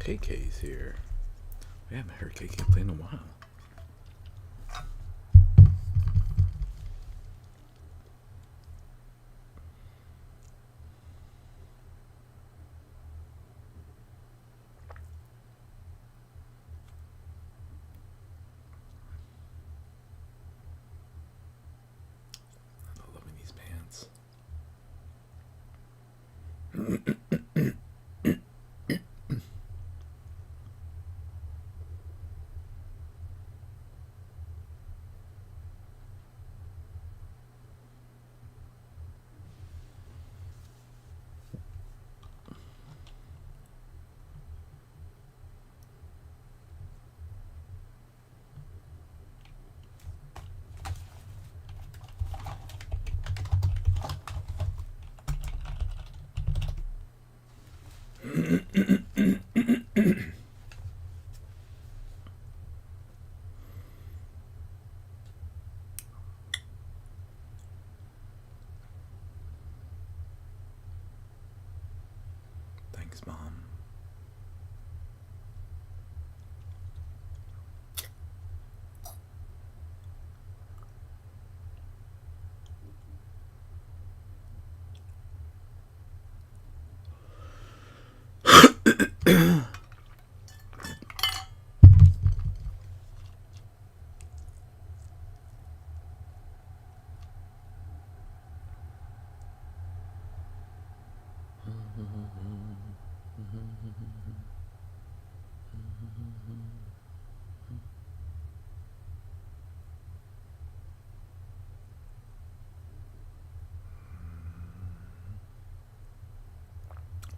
KK's here. We haven't heard KK play in a while. I'm loving these pants. Thanks, Mom.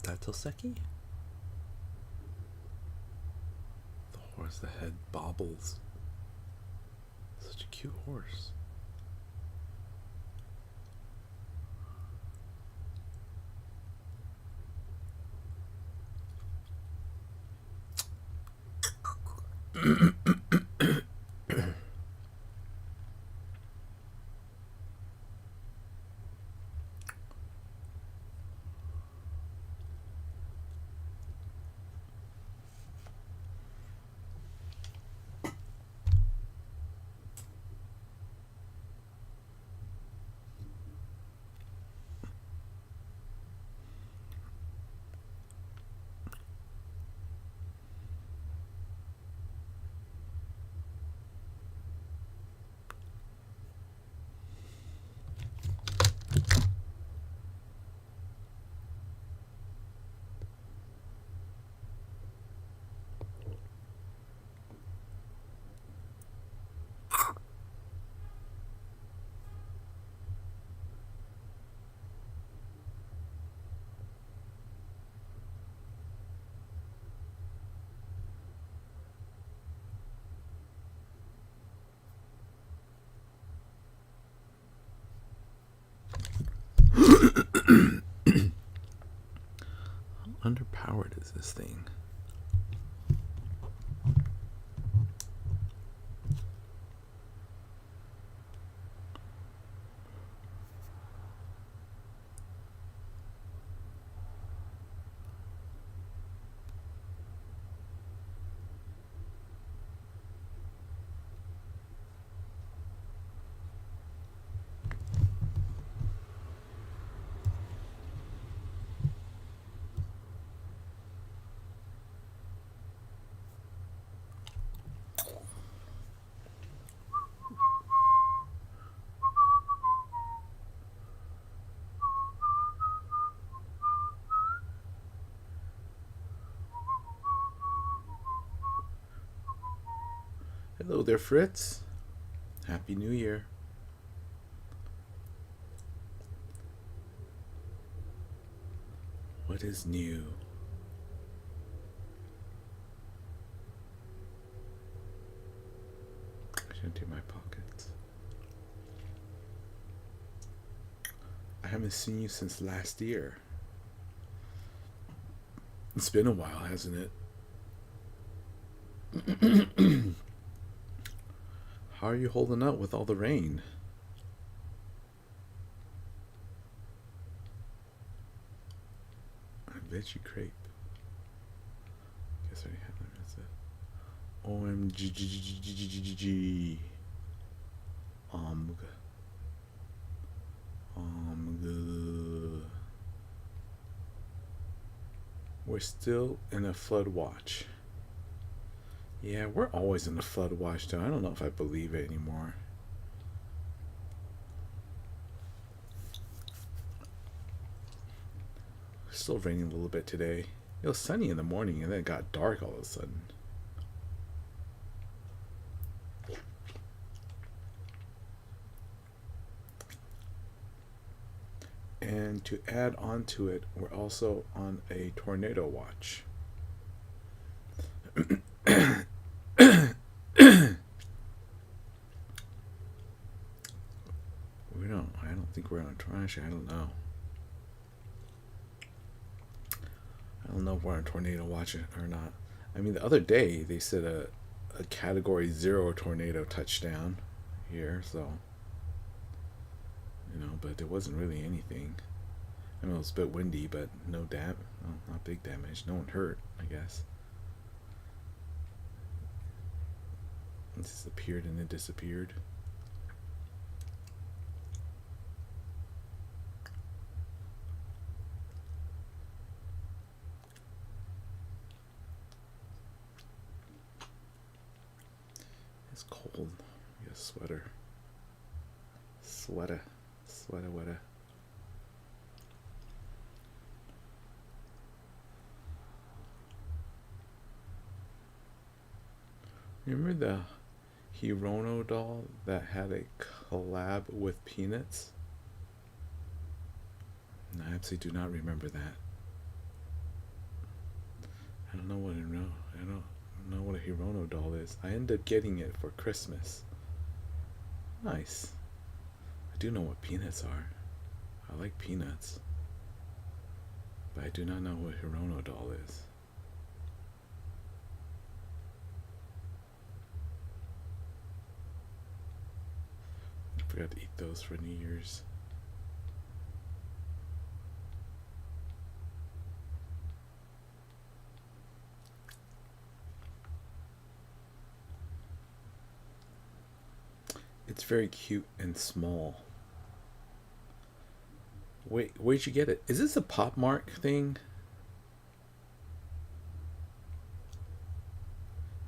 Tatoseki? The horse, the head bobbles. Such a cute horse. How underpowered is this thing? Hello there, Fritz. Happy New Year. What is new? Empty my pockets. I haven't seen you since last year. It's been a while, hasn't it? How are you holding up with all the rain? I bet you crepe. Guess I already have that. That's it. OMG. We're still in a flood watch. Yeah, we're always in a flood watch though. I don't know if I believe it anymore. It's still raining a little bit today. It was sunny in the morning and then it got dark all of a sudden. And to add on to it, we're also on a tornado watch. I don't think we're on trash. I don't know. I don't know if we're on tornado watch or not. I mean, the other day they said a category 0 tornado touchdown here, so but there wasn't really anything. I mean, it was a bit windy, but not big damage. No one hurt, I guess. It disappeared and it disappeared. It's cold. Get a sweater. Sweater. Remember the Hirono doll that had a collab with Peanuts? I absolutely do not remember that. I don't know what a Hirono doll is. I ended up getting it for Christmas. Nice. I do know what Peanuts are. I like Peanuts. But I do not know what Hirono doll is. I forgot to eat those for New Year's. It's very cute and small. Wait, where'd you get it? Is this a Pop Mart thing?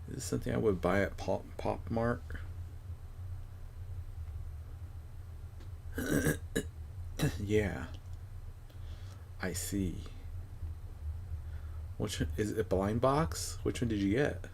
Is this something I would buy at Pop Mart? Yeah. I see. Which one, is it a blind box? Which one did you get?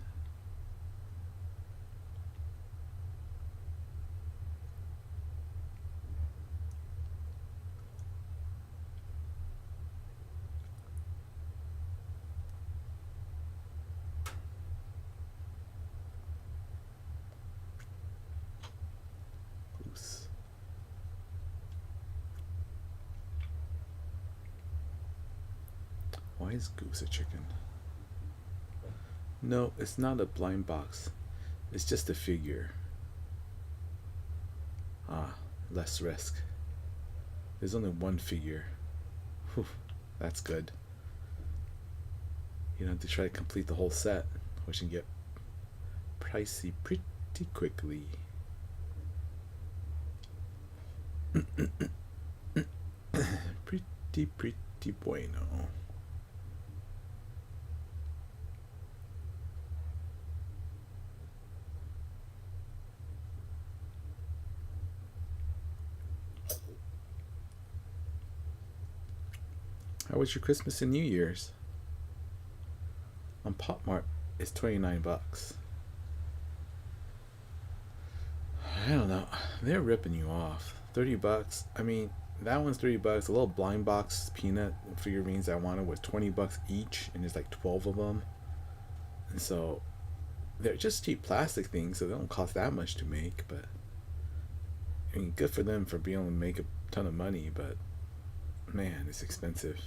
Why is Goose a chicken? No, it's not a blind box. It's just a figure. Ah, less risk. There's only one figure. Whew, that's good. You don't have to try to complete the whole set, which can get pricey pretty quickly. Pretty bueno. How was your Christmas and New Year's? On Pop Mart, it's $29. I don't know. They're ripping you off. $30. I mean, that one's $30. A little blind box peanut figurines I wanted was $20 each, and there's like 12 of them. And so, they're just cheap plastic things, so they don't cost that much to make. But I mean, good for them for being able to make a ton of money. But man, it's expensive.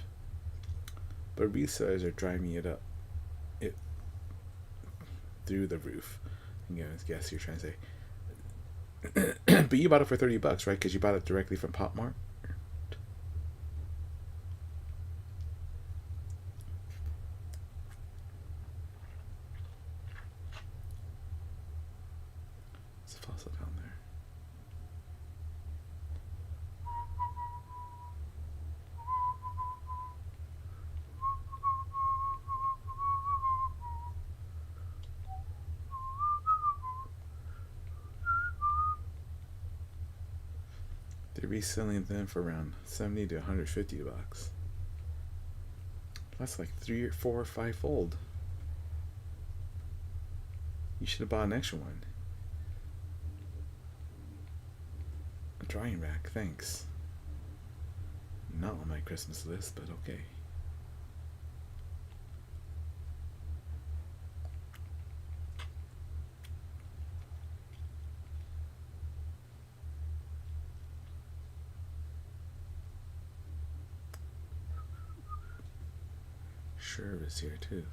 But resellers are driving it through the roof. I guess you're trying to say. But you bought it for $30, right? Because you bought it directly from Pop Mart. It's a fossil down there. They're reselling them for around 70 to 150 bucks. That's like 3 or 4 or 5 fold. You should have bought an extra one. A drying rack, thanks. Not on my Christmas list, but okay. Sure is here too.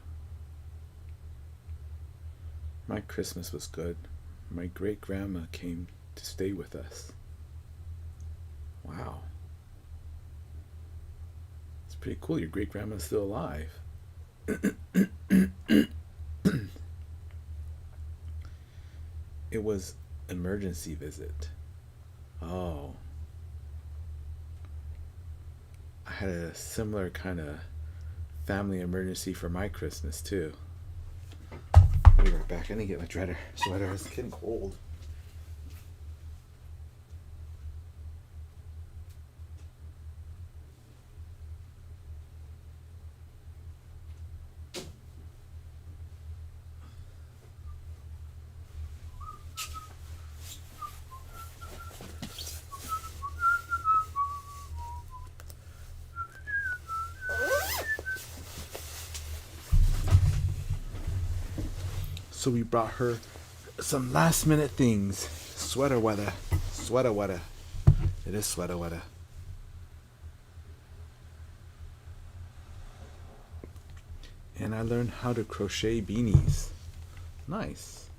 My Christmas was good. My great grandma came to stay with us. Wow. It's pretty cool your great grandma's still alive. It was emergency visit. Oh. I had a similar kind of family emergency for my Christmas too. I'll be right back. I need to get my sweater. It's getting cold. So we brought her some last minute things. Sweater weather. Sweater weather. It is sweater weather. And I learned how to crochet beanies. Nice.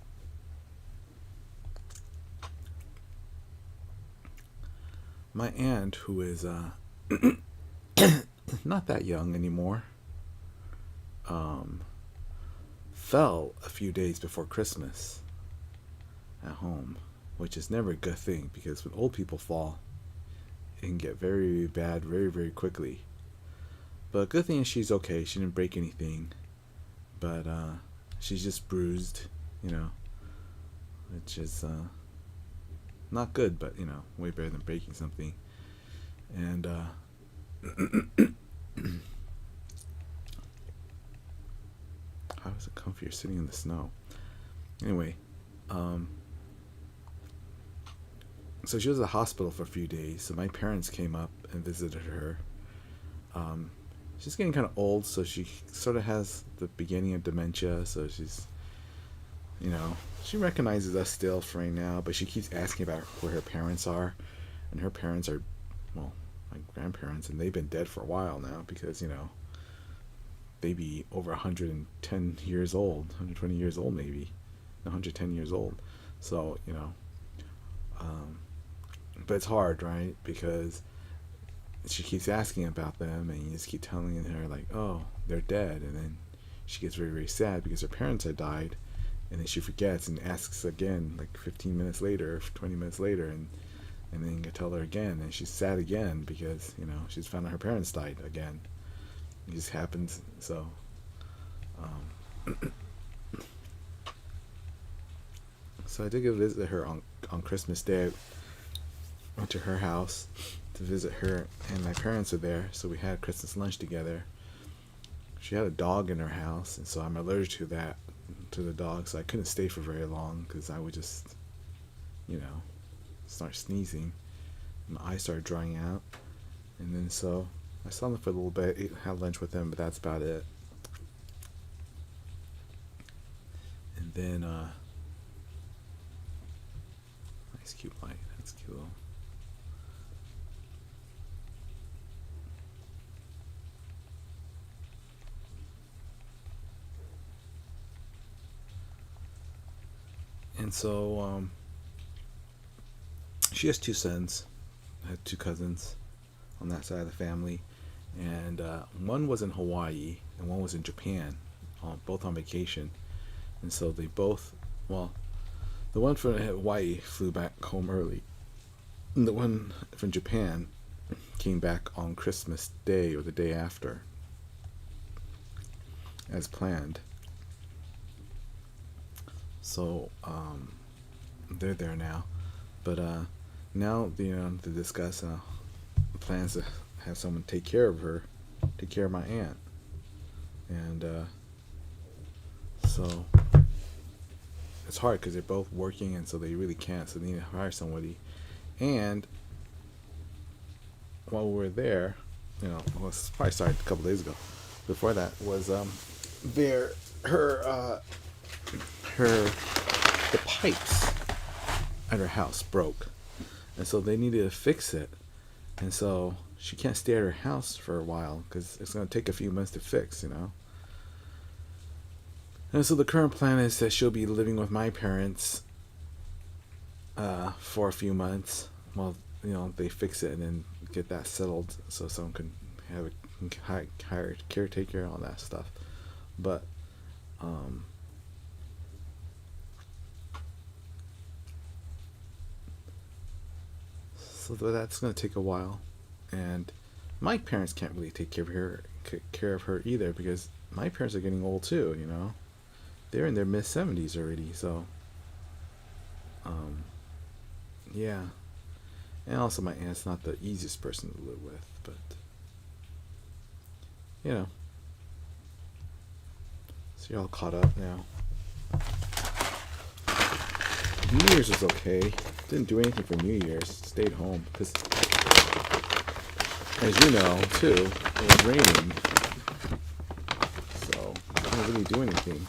My aunt, who is not that young anymore, fell a few days before Christmas at home, which is never a good thing because when old people fall, it can get very bad very, very quickly. But a good thing is she's okay. She didn't break anything, but she's just bruised, which is not good, but way better than breaking something. And how is it comfy? You're sitting in the snow. Anyway, so she was at the hospital for a few days. So my parents came up and visited her. She's getting kind of old, so she sort of has the beginning of dementia. So she's, she recognizes us still for right now, but she keeps asking about where her parents are, and her parents are, well, my grandparents, and they've been dead for a while now because they be over 110 years old, 120 years old maybe, 110 years old. So but it's hard, right? Because she keeps asking about them, and you just keep telling her like, oh, they're dead, and then she gets very, very sad because her parents had died, and then she forgets and asks again like 15 minutes later, 20 minutes later, and then you tell her again, and she's sad again because she's found out her parents died again. It just happens. So so I did go visit her on Christmas Day. I went to her house to visit her, and my parents were there, so we had Christmas lunch together. She had a dog in her house, and so I'm allergic to the dog, so I couldn't stay for very long because I would just start sneezing. My eyes started drying out, and then so I saw them for a little bit, had lunch with them, but that's about it. And then nice cute light. That's cool. And so she has two sons. I had two cousins on that side of the family, and one was in Hawaii and one was in Japan, both on vacation. And so they both, well, the one from Hawaii flew back home early, and the one from Japan came back on Christmas Day or the day after, as planned. So they're there now, but now to discuss plans to have someone take care of her, take care of my aunt, and so it's hard because they're both working, and so they really can't. So they need to hire somebody. And while we were there, well, it's probably started a couple days ago. Before that was there her the pipes at her house broke, and so they needed to fix it. And so she can't stay at her house for a while because it's going to take a few months to fix, And so the current plan is that she'll be living with my parents for a few months while they fix it and then get that settled, so someone can have a hired caretaker and all that stuff. But so that's going to take a while, and my parents can't really take care of her either because my parents are getting old too. They're in their mid-70s already, so yeah. And also my aunt's not the easiest person to live with, but so you're all caught up now. New Year's was okay. Didn't do anything for New Year's. Stayed home because, as you know too, it was raining, so I didn't really do anything.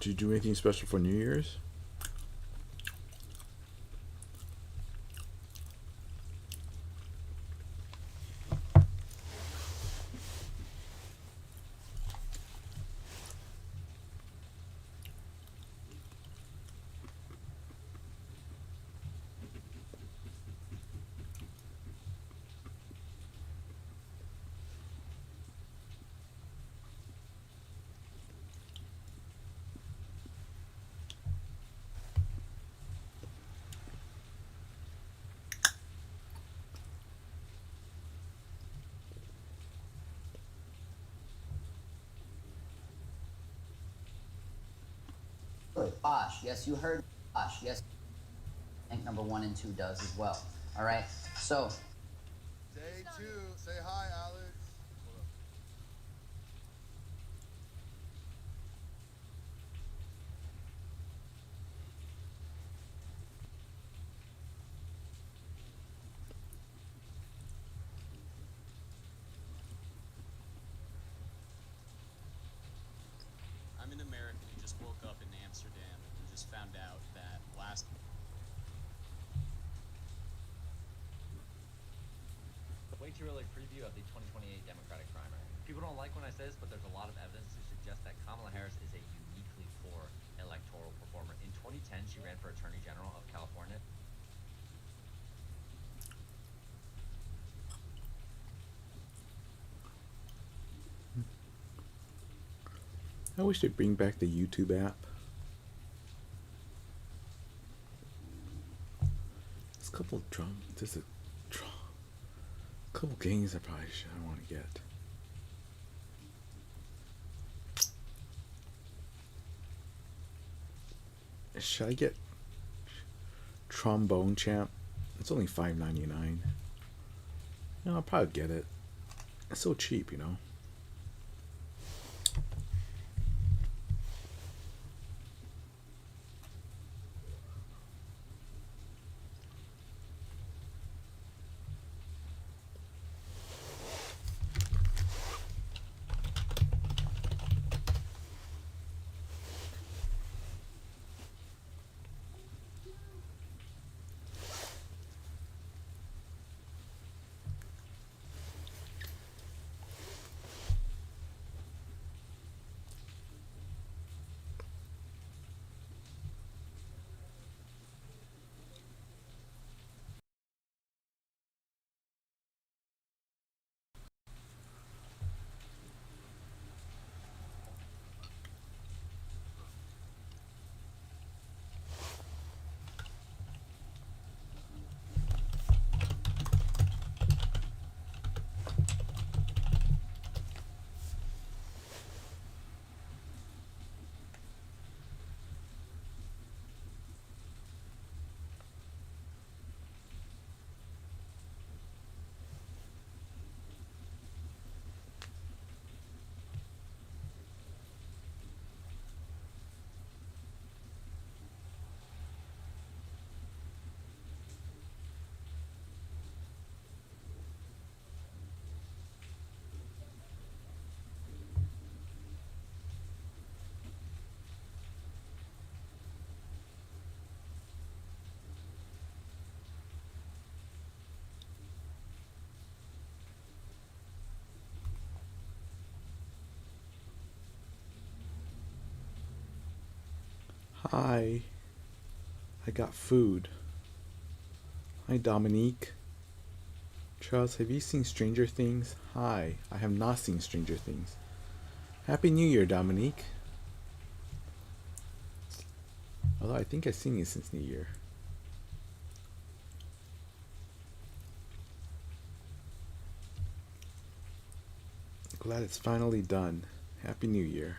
Did you do anything special for New Year's? Bosch, yes, you heard Bosch, yes. I think number 1 and 2 does as well. All right, so. Day 2, say hi, Alex. I'm an American who just woke up in Amsterdam and just found out that last. Way too early preview of the 2028 Democratic primary. People don't like when I say this, but there's a lot of evidence to suggest that Kamala Harris is a uniquely poor electoral performer. In 2010, she ran for Attorney General of California. I wish they'd bring back the YouTube app. There's a couple of couple games I want to get. Should I get Trombone Champ It's only $5.99. No, I'll probably get it. It's so cheap, you know. Hi. I got food. Hi, Dominique. Charles, have you seen Stranger Things? Hi. I have not seen Stranger Things. Happy New Year, Dominique. Although I think I've seen it since New Year. Glad it's finally done. Happy New Year.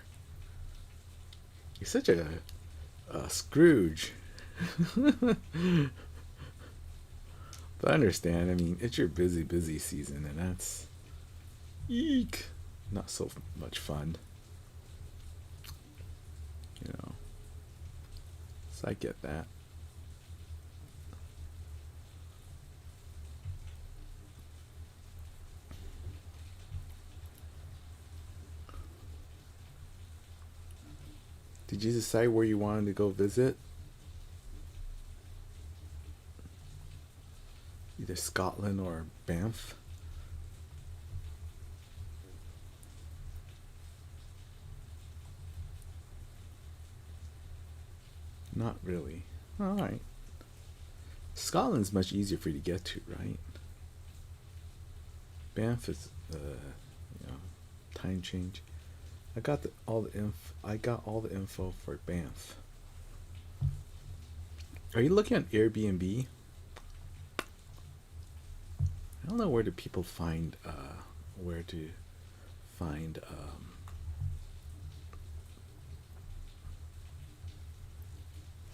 You're such a Scrooge. But I understand. I mean, it's your busy season, and that's eek, not so much fun. You know. So I get that. Did you decide where you wanted to go visit? Either Scotland or Banff? Not really. Alright. Scotland's much easier for you to get to, right? Banff is, time change. I got all the info for Banff. Are you looking at Airbnb? I don't know where do people find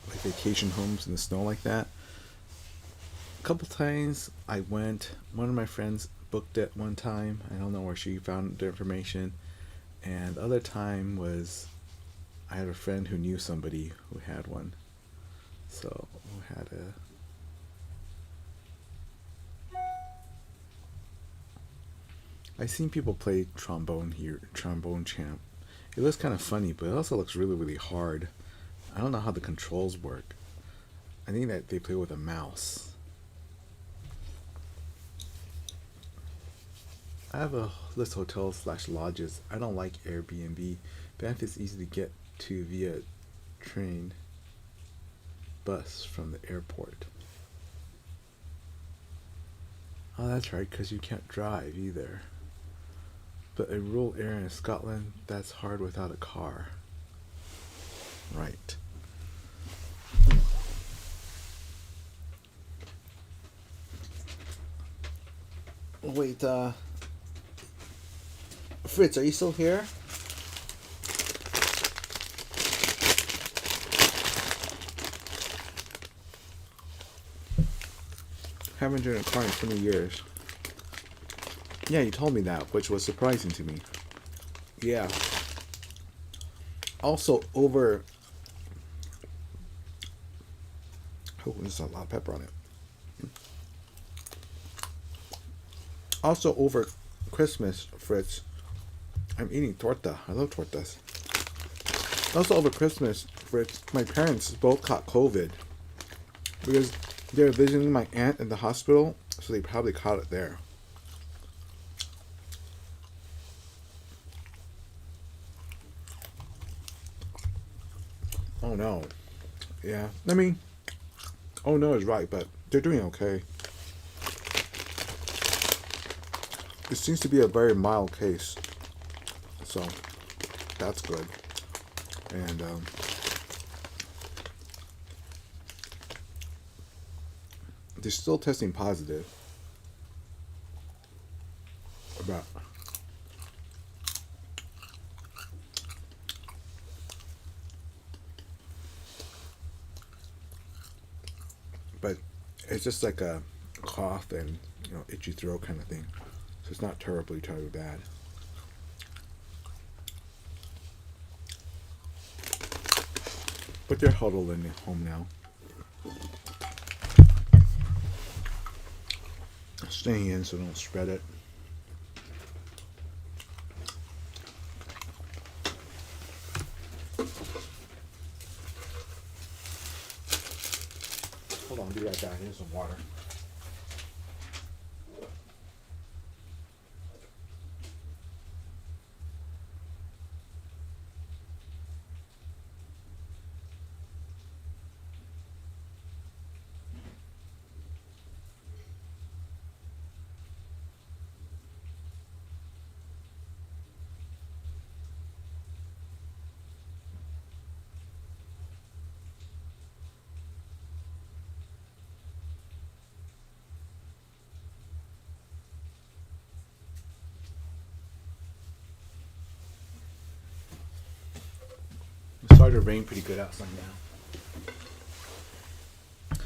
like vacation homes in the snow like that. A couple times I went. One of my friends booked it one time. I don't know where she found the information. And the other time was I had a friend who knew somebody who had one. So we had a I've seen people play trombone here, Trombone Champ. It looks kind of funny, but it also looks really hard. I don't know how the controls work. I think that they play with a mouse. I have a list of hotels / lodges. I don't like Airbnb. Banff is easy to get to via train, bus from the airport. Oh, that's right, because you can't drive either. But a rural area in Scotland, that's hard without a car. Right. Wait, Fritz, are you still here? haven't driven a car in 20 years. Yeah, you told me that, which was surprising to me. Yeah. Also, over... Oh, there's a lot of pepper on it. Also, over Christmas, Fritz, I'm eating torta. I love tortas. Also, over Christmas, Fritz, my parents both caught COVID. Because they were visiting my aunt in the hospital, so they probably caught it there. Oh no. Yeah. I mean, oh no is right, but they're doing okay. It seems to be a very mild case. So, that's good. And, they're still testing positive. But it's just like a cough and, itchy throat kind of thing. So it's not terribly bad. But they're huddled in home now. Staying in so don't spread it. Hold on, be right back. Here's some water. It started to rain pretty good outside now.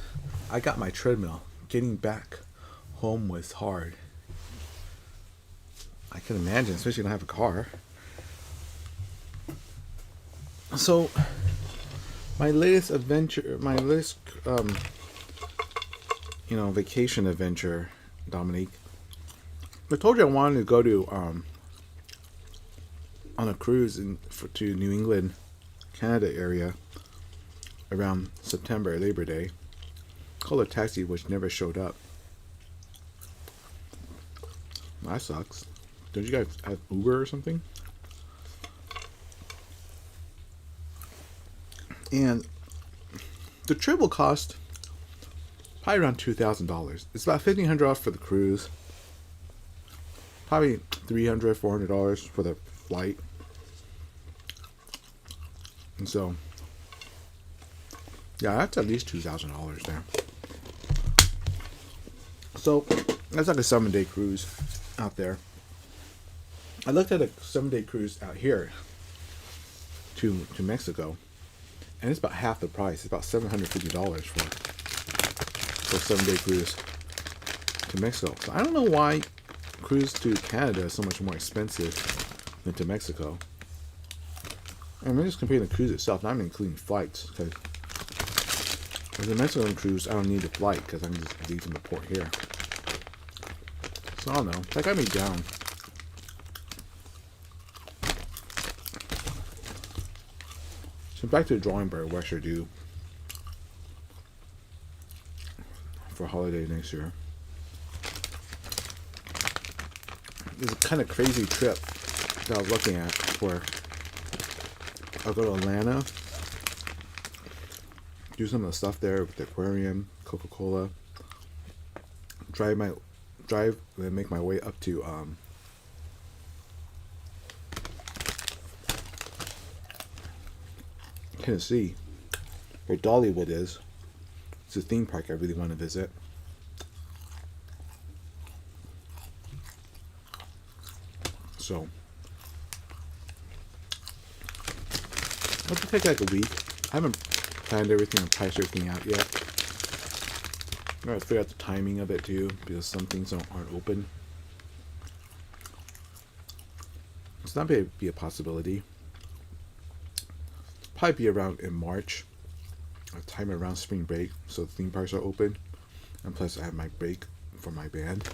I got my treadmill. Getting back home was hard. I can imagine, especially when I have a car. So, my latest adventure, vacation adventure, Dominique. I told you I wanted to go to, on a cruise to New England, Canada area around September, Labor Day. Called a taxi, which never showed up. That sucks. Don't you guys have Uber or something? And the trip will cost probably around $2,000. It's about $1,500 for the cruise. Probably $300, $400 for the flight. And so, yeah, that's at least $2,000 there. So, that's like a 7-day cruise out there. I looked at a 7-day cruise out here to Mexico, and it's about half the price. It's about $750 for a 7-day cruise to Mexico. So I don't know why cruise to Canada is so much more expensive than to Mexico. I'm just comparing the cruise itself, not even including flights, because with the Mexican cruise, I don't need a flight because I can just leave from the port here. So I don't know. That got me down. So back to the drawing board. What should I do for holiday next year? There's a kind of crazy trip that I was looking at where I'll go to Atlanta, do some of the stuff there with the aquarium, Coca-Cola, drive and make my way up to Tennessee, where Dollywood is. It's a theme park I really want to visit. So it'll take like a week. I haven't planned everything and priced everything out yet. I gotta figure out the timing of it too, because some things aren't open. It's not going to be a possibility. Probably be around in March, a time around spring break, so the theme parks are open, and plus I have my break for my band.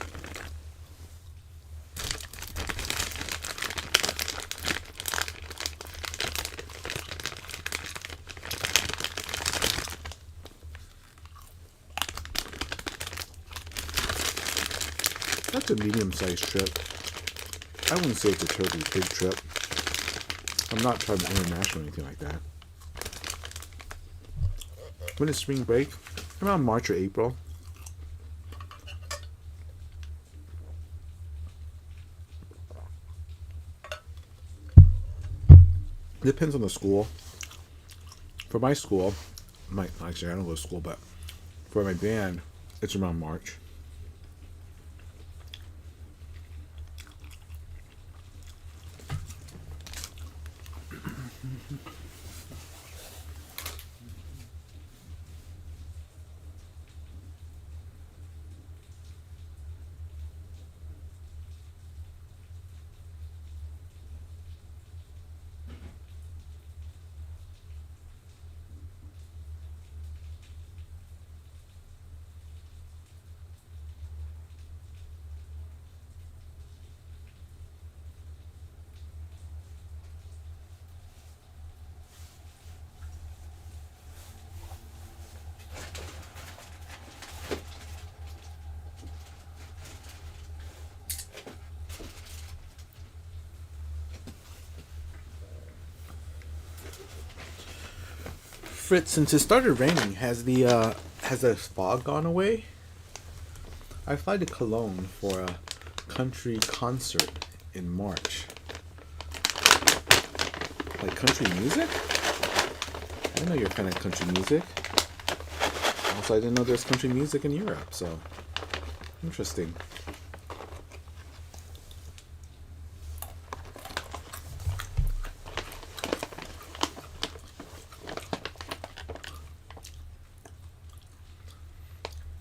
That's a medium-sized trip. I wouldn't say it's a terribly big trip. I'm not trying to international or anything like that. When is spring break? Around March or April. Depends on the school. For my school, actually I don't go to school, but for my band, it's around March. Fritz, since it started raining, has the fog gone away? I fly to Cologne for a country concert in March. Like country music? I didn't know you're a fan of country music. Also, I didn't know there's country music in Europe, so interesting.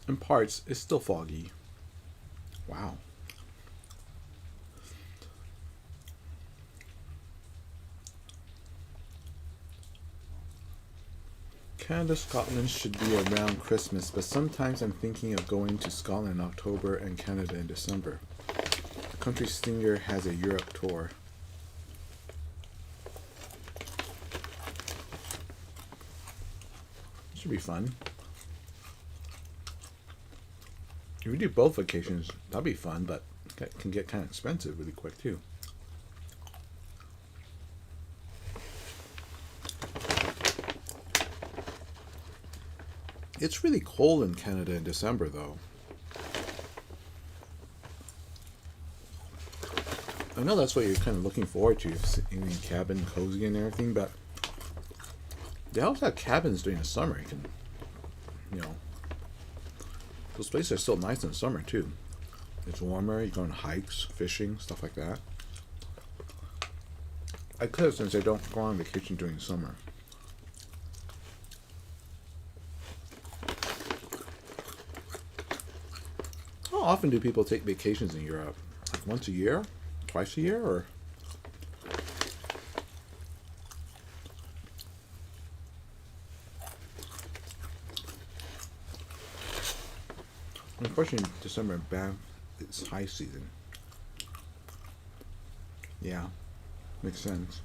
In parts, it's still foggy. Wow. Canada, Scotland should be around Christmas, but sometimes I'm thinking of going to Scotland in October and Canada in December. The country singer has a Europe tour. Should be fun. If we do both vacations, that'd be fun, but it can get kind of expensive really quick too. It's really cold in Canada in December, though. I know that's what you're kind of looking forward to, sitting in a cabin, cozy and everything, but they also have cabins during the summer. You can, you know, those places are still nice in the summer too. It's warmer, you go on hikes, fishing, stuff like that. I could, since I don't go on vacation during the summer. How often do people take vacations in Europe? Like once a year? Twice a year? Or unfortunately, December in Banff is high season. Yeah, makes sense.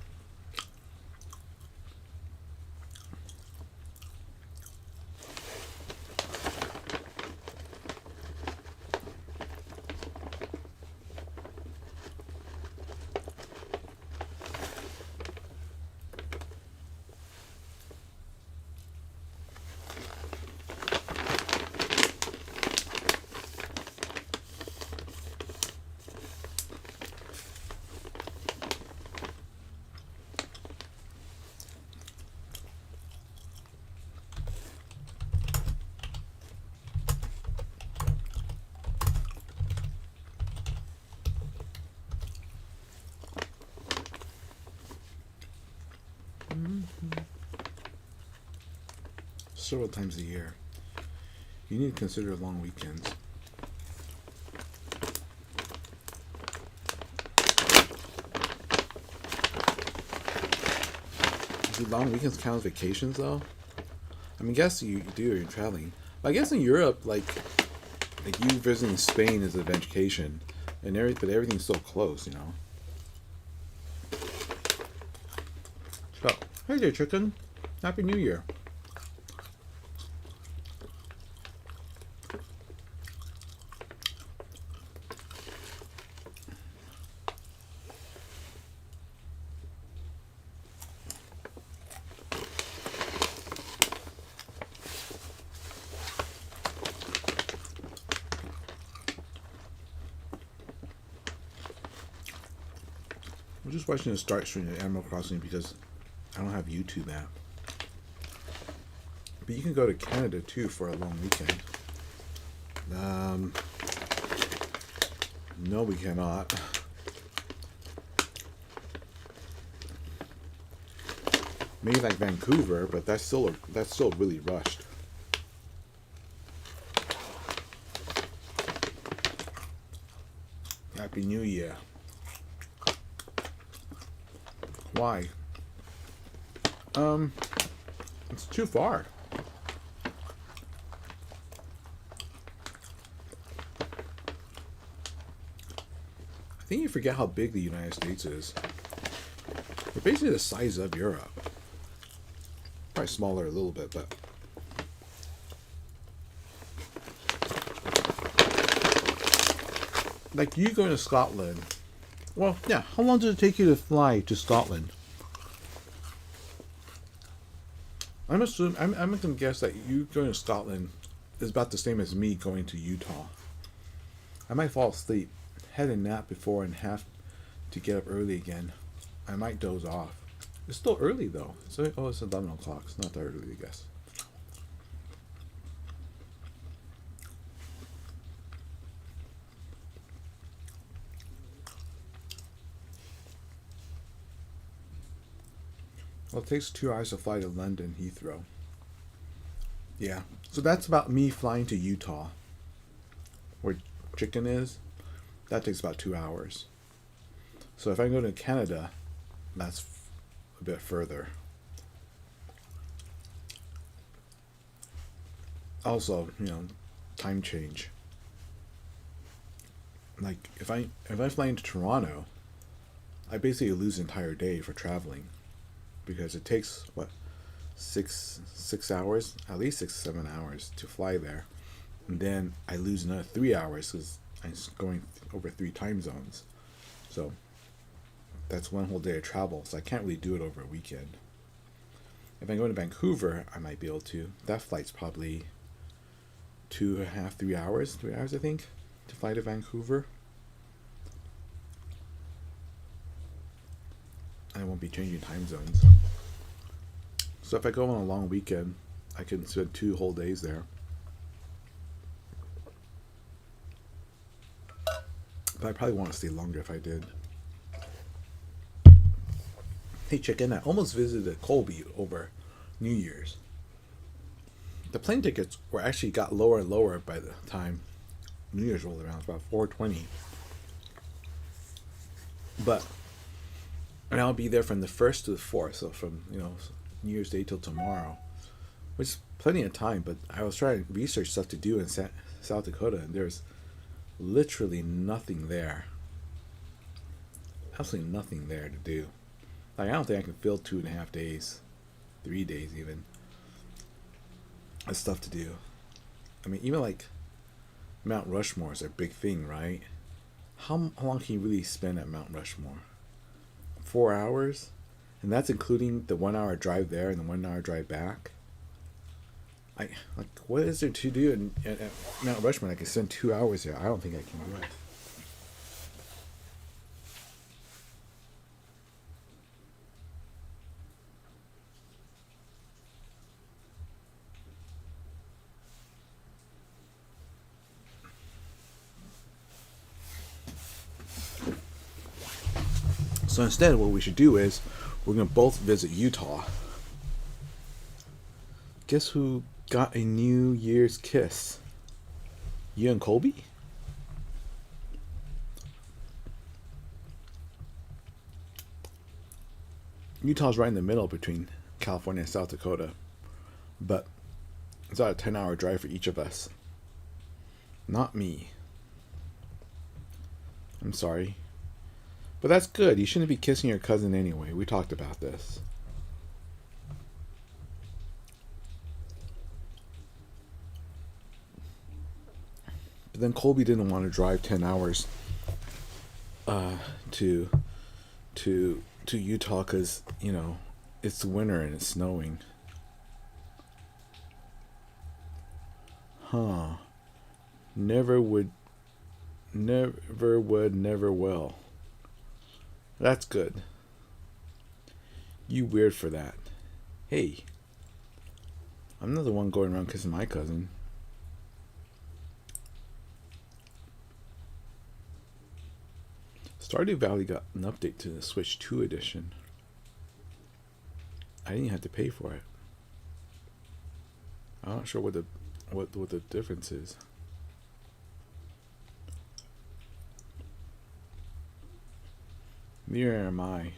Several times a year. You need to consider long weekends. Do long weekends count as vacations though? I mean, I guess you do. You're traveling. But I guess in Europe, like you visiting Spain is a vacation, and but everything's so close, you know. So, hey there, chicken. Happy New Year. I'm just watching the start stream of Animal Crossing because I don't have YouTube app. But you can go to Canada too for a long weekend. No, we cannot. Maybe like Vancouver, but that's still really rushed. Happy New Year. Why? It's too far. I think you forget how big the United States is. We're basically the size of Europe. Probably smaller a little bit, but like you going to Scotland. Well, yeah. How long does it take you to fly to Scotland? I'm gonna guess that you going to Scotland is about the same as me going to Utah. I might fall asleep, had a nap before, and have to get up early again. I might doze off. It's still early though. So it's 11 o'clock. It's not that early, I guess. Well, it takes 2 hours to fly to London Heathrow. Yeah, so that's about me flying to Utah, where chicken is. That takes about 2 hours. So if I go to Canada, that's a bit further. Also, time change. Like if I fly into Toronto, I basically lose an entire day for traveling. Because it takes six hours, at least 6-7 hours to fly there, and then I lose another 3 hours because I'm going over 3 time zones. So that's one whole day of travel. So I can't really do it over a weekend. If I go to Vancouver, I might be able to. That flight's probably 2.5, 3 hours. 3 hours, I think, to fly to Vancouver. I won't be changing time zones. So if I go on a long weekend, I can spend 2 whole days there. But I probably want to stay longer if I did. Hey chicken, I almost visited Colby over New Year's. The plane tickets were actually got lower and lower by the time New Year's rolled around. It's about $4.20. But and I'll be there from the 1st to the 4th, so from New Year's Day till tomorrow, which is plenty of time. But I was trying to research stuff to do in South Dakota, and there's literally nothing there. Absolutely nothing there to do. Like I don't think I can fill 2.5 days, 3 days even. Of stuff to do. I mean, even like Mount Rushmore is a big thing, right? How long can you really spend at Mount Rushmore? 4 hours, and that's including the 1 hour drive there and the 1 hour drive back. What is there to do at Mount Rushmore? I can spend 2 hours there. I don't think I can do it. So instead, what we should do is we're going to both visit Utah. Guess who got a New Year's kiss? You and Colby? Utah's right in the middle between California and South Dakota, but it's about a 10-hour drive for each of us. Not me. I'm sorry. But that's good. You shouldn't be kissing your cousin anyway. We talked about this. But then Colby didn't want to drive 10 hours to Utah because, you know, it's winter and it's snowing. Huh. Never would, never would, never will. That's good. You weird for that. Hey. I'm not the one going around kissing my cousin. Stardew Valley got an update to the Switch 2 edition. I didn't have to pay for it. I'm not sure what the difference is. Neither am I.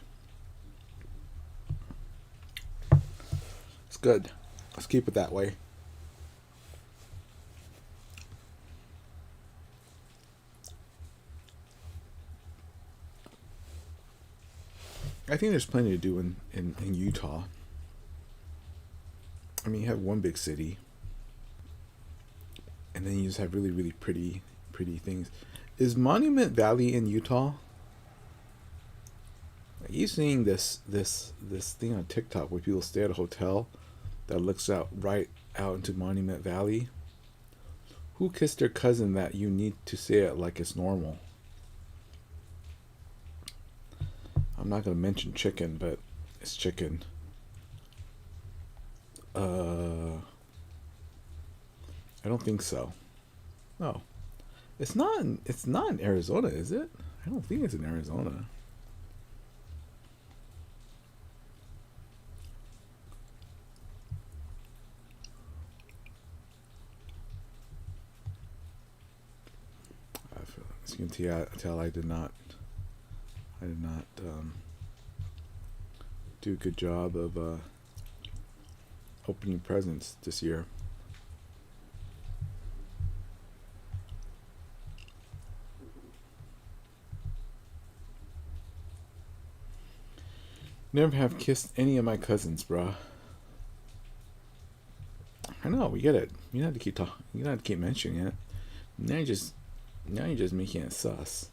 It's good. Let's keep it that way. I think there's plenty to do in Utah. I mean, you have one big city, and then you just have really, really pretty things. Is Monument Valley in Utah? Are you seeing this thing on TikTok where people stay at a hotel that looks out right out into Monument Valley? Who kissed their cousin that you need to say it like it's normal? I'm not gonna mention chicken, but it's chicken. I don't think so. No, it's not. It's not in Arizona, is it? I don't think it's in Arizona. As you can tell, I did not do a good job of opening presents this year. Never have kissed any of my cousins, bruh. I know, we get it. You don't have to keep talking. You don't have to keep mentioning it. Now you're just making it sus.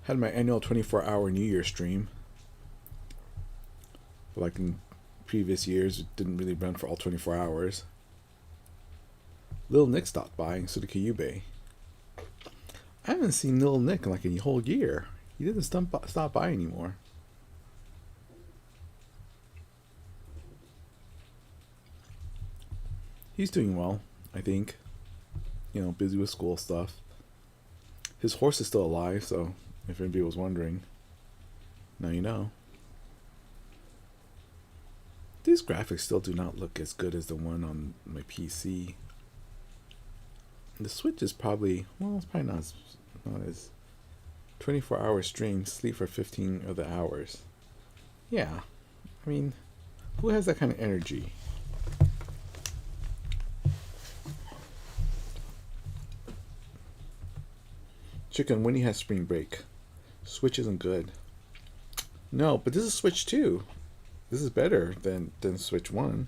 Had my annual 24-hour New Year stream. Like in previous years, it didn't really run for all 24 hours. Lil Nick stopped by, so did Kyubey. I haven't seen Lil Nick in like a whole year. He didn't stop by anymore. He's doing well, I think. You know, busy with school stuff. His horse is still alive, so if anybody was wondering, now you know. These graphics still do not look as good as the one on my PC. The Switch is probably, well, it's probably not as 24-hour stream, sleep for 15 of the hours. Yeah, I mean, who has that kind of energy? Chicken, when he has spring break? Switch isn't good. No, but this is Switch 2. This is better than Switch 1.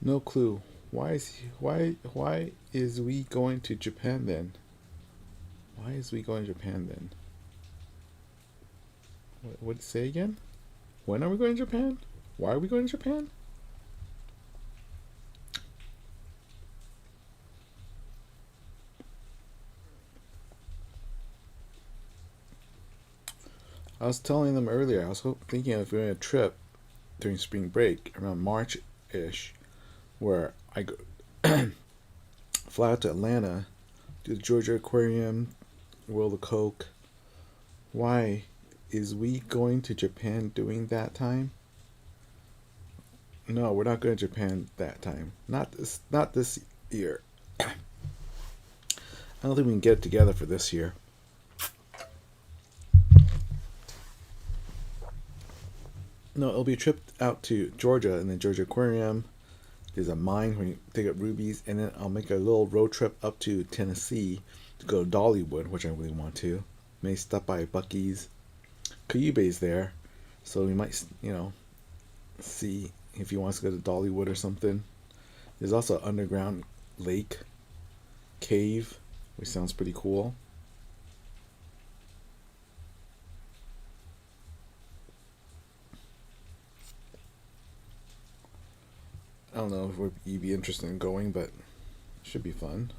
No clue Why is we going to Japan then? Why is we going to Japan then? What say again? When are we going to Japan? Why are we going to Japan? I was telling them earlier, I was thinking of doing a trip during spring break around March-ish, where I go fly out to Atlanta, do the Georgia Aquarium, World of Coke. Why is we going to Japan during that time? No, we're not going to Japan that time. Not this year. I don't think we can get it together for this year. No, it'll be a trip out to Georgia and the Georgia Aquarium. There's a mine where you pick up rubies, and then I'll make a little road trip up to Tennessee to go to Dollywood, which I really want to. May stop by Buc-ee's. Cuyube's there, so we might, see if he wants to go to Dollywood or something. There's also an underground lake cave, which sounds pretty cool. I don't know if you'd be interested in going, but it should be fun.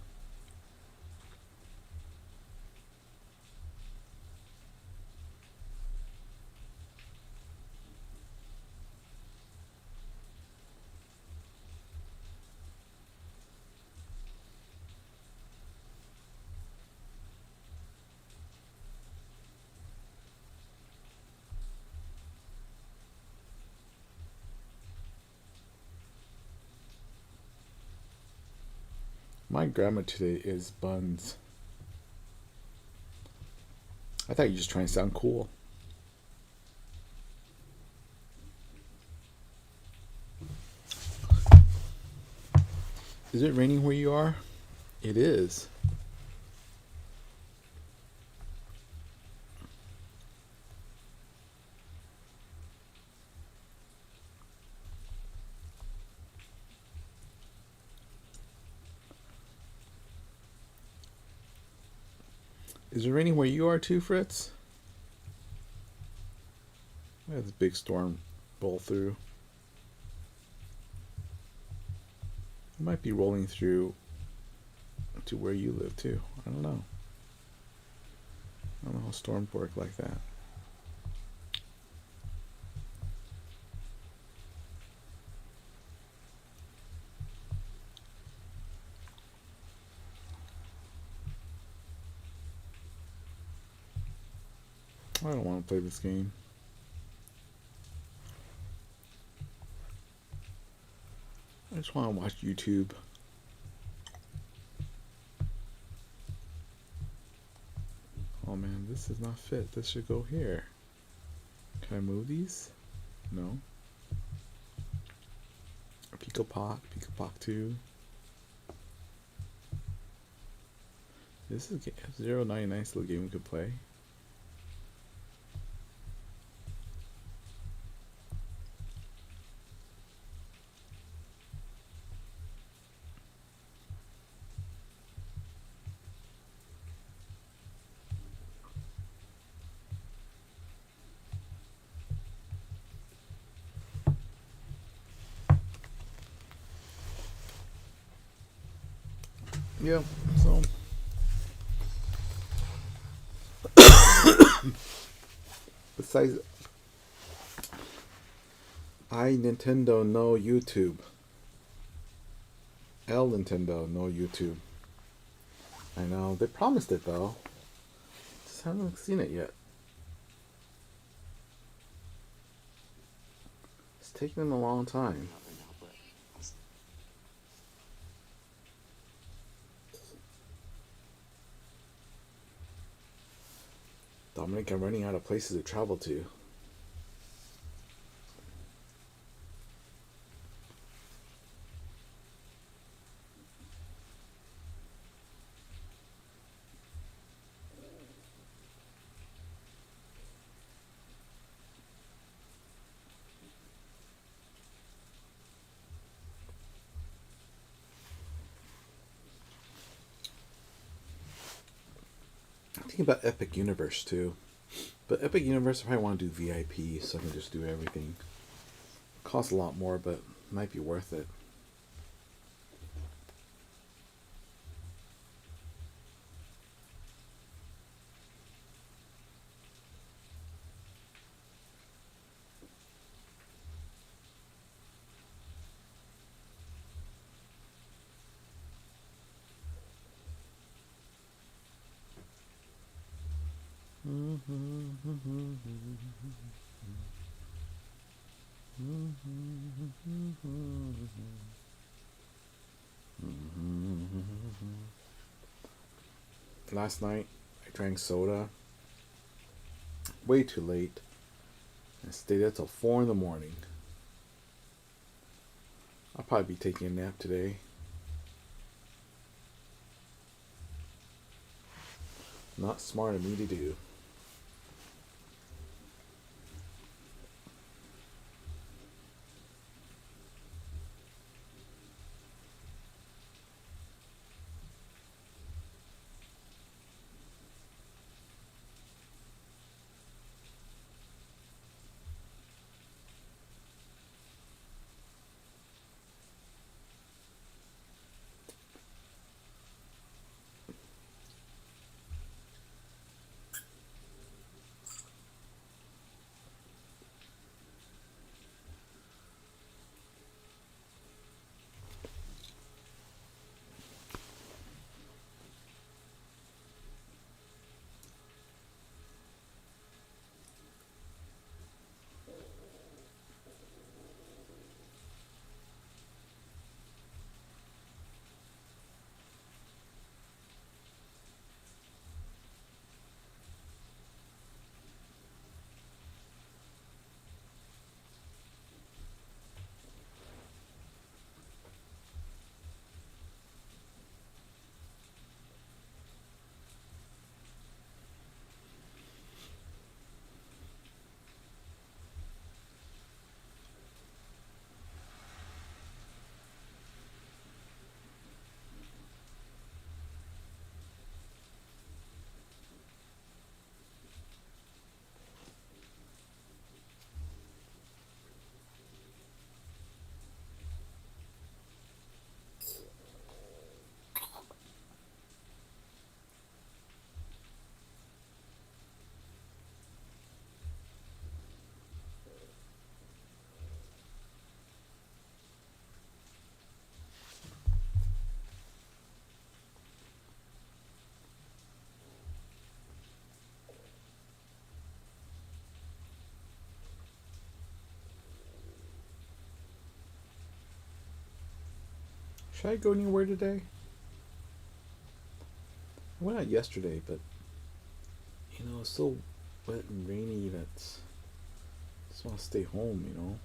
My grammar today is buns. I thought you were just trying to sound cool. Is it raining where you are? It is. Is it raining where you are too, Fritz? We had this big storm roll through. It might be rolling through to where you live too. I don't know. I don't know how storms work like that. I don't want to play this game. I just want to watch YouTube. Oh man, this does not fit. This should go here. Can I move these? No. Pico Pock 2. This is 099 little game we could play. Yeah, so besides Nintendo no YouTube. Nintendo no YouTube. I know, they promised it though. Just haven't seen it yet. It's taking them a long time. Dominic, I'm running out of places to travel to. thinking about Epic Universe too. But Epic Universe, I probably want to do VIP so I can just do everything. Costs a lot more, but might be worth it. Last night I drank soda way too late and stayed up till 4 in the morning. I'll probably be taking a nap today. Not smart of me to do. Should I go anywhere today? I went out yesterday, but it's so wet and rainy that I just want to stay home.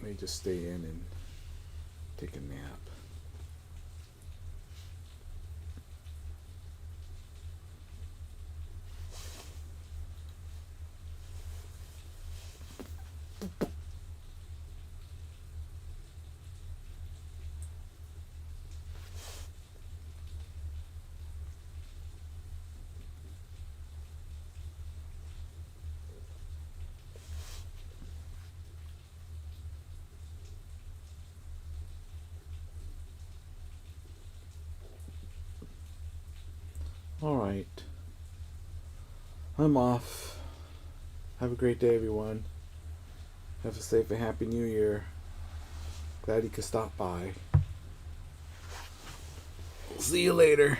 May just stay in and take a nap. Alright. I'm off. Have a great day, everyone. Have a safe and happy new year. Glad you could stop by. See you later.